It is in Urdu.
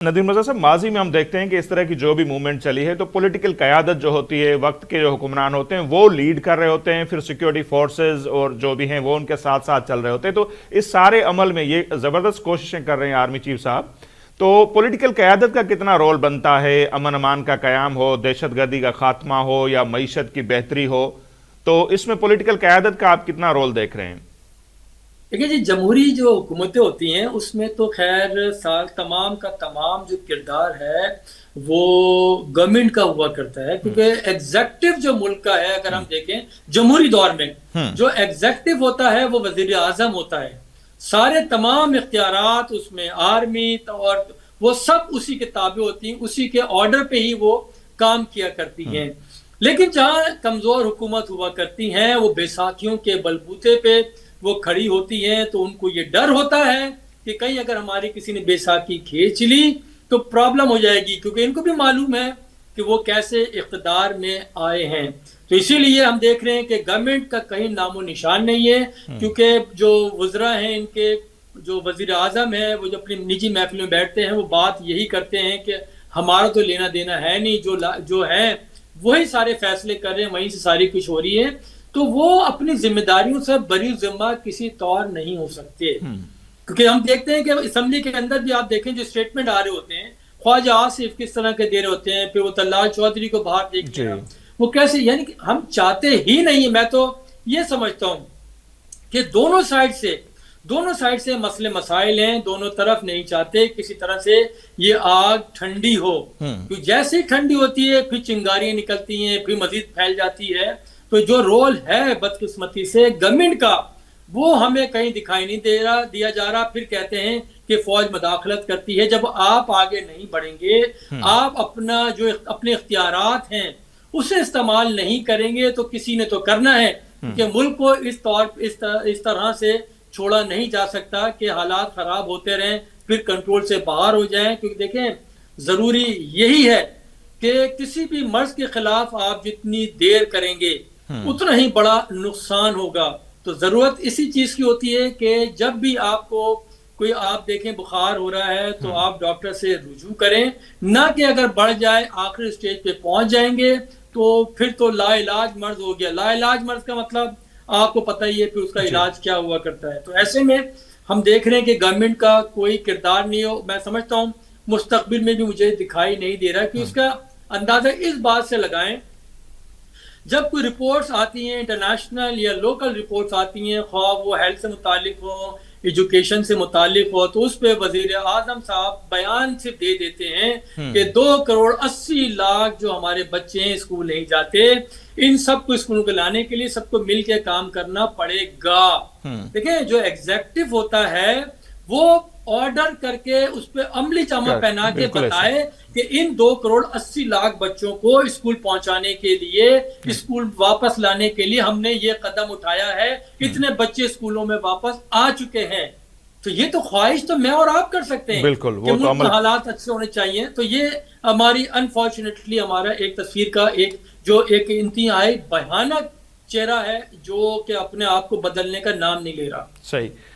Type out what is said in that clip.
ندیم رضا صاحب، ماضی میں ہم دیکھتے ہیں کہ اس طرح کی جو بھی موومنٹ چلی ہے تو پولیٹیکل قیادت جو ہوتی ہے، وقت کے جو حکمران ہوتے ہیں وہ لیڈ کر رہے ہوتے ہیں، پھر سیکیورٹی فورسز اور جو بھی ہیں وہ ان کے ساتھ ساتھ چل رہے ہوتے ہیں. تو اس سارے عمل میں یہ زبردست کوششیں کر رہے ہیں آرمی چیف صاحب. تو پولیٹیکل قیادت کا کتنا رول بنتا ہے؟ امن امان کا قیام ہو، دہشت گردی کا خاتمہ ہو یا معیشت کی بہتری ہو، تو اس میں پولیٹیکل قیادت کا آپ کتنا رول دیکھ رہے ہیں؟ دیکھیں جی، جمہوری جو حکومتیں ہوتی ہیں اس میں تو خیر سال تمام کا تمام جو کردار ہے وہ گورنمنٹ کا ہوا کرتا ہے، کیونکہ ایگزیکٹو جو ملک کا ہے، اگر ہم دیکھیں جمہوری دور میں جو ایگزیکٹو ہوتا ہے وہ وزیر اعظم ہوتا ہے. سارے تمام اختیارات اس میں آرمی اور وہ سب اسی کے تابع ہوتی ہیں، اسی کے آرڈر پہ ہی وہ کام کیا کرتی ہیں. لیکن جہاں کمزور حکومت ہوا کرتی ہیں وہ بیساکھیوں کے بلبوتے پہ وہ کھڑی ہوتی ہیں، تو ان کو یہ ڈر ہوتا ہے کہ کہیں اگر ہماری کسی نے بیساکھی کھینچ لی تو پرابلم ہو جائے گی، کیونکہ ان کو بھی معلوم ہے کہ وہ کیسے اقتدار میں آئے ہیں. تو اسی لیے ہم دیکھ رہے ہیں کہ گورنمنٹ کا کہیں نام و نشان نہیں ہے، کیونکہ جو وزراء ہیں ان کے، جو وزیر اعظم ہے، وہ جو اپنی نجی محفلوں میں بیٹھتے ہیں وہ بات یہی کرتے ہیں کہ ہمارا تو لینا دینا ہے نہیں، جو ہے وہی سارے فیصلے کر رہے ہیں، وہیں سے ساری کچھ ہو رہی ہے. تو وہ اپنی ذمہ داریوں سے بری ذمہ کسی طور نہیں ہو سکتے، کیونکہ ہم دیکھتے ہیں کہ اسمبلی کے اندر بھی آپ دیکھیں جو اسٹیٹمنٹ آ رہے ہوتے ہیں، خواجہ آصف کس طرح کے دے رہے ہوتے ہیں، پھر وہ طلال چودھری کو باہر دیکھ جی. لینا، وہ کیسے، یعنی کہ ہم چاہتے ہی نہیں. میں تو یہ سمجھتا ہوں کہ دونوں سائڈ سے مسئلے مسائل ہیں، دونوں طرف نہیں چاہتے کسی طرح سے یہ آگ ٹھنڈی ہو، کیونکہ جیسے ہی ٹھنڈی ہوتی ہے پھر چنگاریاں نکلتی ہیں، پھر مزید پھیل جاتی ہے. تو جو رول ہے بدقسمتی سے گورنمنٹ کا وہ ہمیں کہیں دکھائی نہیں دیا جا رہا. پھر کہتے ہیں کہ فوج مداخلت کرتی ہے. جب آپ آگے نہیں بڑھیں گے، آپ اپنے اختیارات ہیں اسے استعمال نہیں کریں گے تو کسی نے تو کرنا ہے، کہ ملک کو اس طرح سے چھوڑا نہیں جا سکتا کہ حالات خراب ہوتے رہیں پھر کنٹرول سے باہر ہو جائیں. کیونکہ دیکھیں ضروری یہی ہے کہ کسی بھی مرض کے خلاف آپ جتنی دیر کریں گے اتنا ہی بڑا نقصان ہوگا. تو ضرورت اسی چیز کی ہوتی ہے کہ جب بھی آپ کو کوئی، آپ دیکھیں بخار ہو رہا ہے تو آپ ڈاکٹر سے رجوع کریں، نہ کہ اگر بڑھ جائے آخری سٹیج پہ پہنچ جائیں گے تو پھر تو لا علاج مرض ہو گیا. لا علاج مرض کا مطلب آپ کو پتہ ہی ہے پھر اس کا علاج کیا ہوا کرتا ہے. تو ایسے میں ہم دیکھ رہے ہیں کہ گورنمنٹ کا کوئی کردار نہیں ہو. میں سمجھتا ہوں مستقبل میں بھی مجھے دکھائی نہیں دے رہا، کہ اس کا اندازہ اس بات سے لگائیں جب کوئی رپورٹس آتی ہیں انٹرنیشنل یا لوکل رپورٹس آتی ہیں، خواہ وہ ہیلتھ سے متعلق ہو، ایجوکیشن سے متعلق ہو، تو اس پہ وزیر اعظم صاحب بیان صرف دے دیتے ہیں کہ 2,80,00,000 جو ہمارے بچے ہیں اسکول نہیں جاتے، ان سب کو اسکولوں کو لانے کے لیے سب کو مل کے کام کرنا پڑے گا. دیکھیں جو ایگزیکٹو ہوتا ہے وہ آرڈر کر کے اس پہ عملی جامہ پہنا کے بتائے کہ ان 2,80,00,000 بچوں کو اسکول پہنچانے کے لیے، اسکول واپس لانے کے لیے ہم نے یہ قدم اٹھایا ہے، اتنے بچے اسکولوں میں واپس آ چکے ہیں. تو یہ تو خواہش تو میں اور آپ کر سکتے ہیں کہ ملک میں حالات اچھے ہونے چاہیے. تو یہ ہماری انفارچونیٹلی ہمارا ایک تصویر کا ایک انتہائی بھیانک چہرہ ہے جو کہ اپنے آپ کو بدلنے کا نام نہیں لے رہا. صحیح.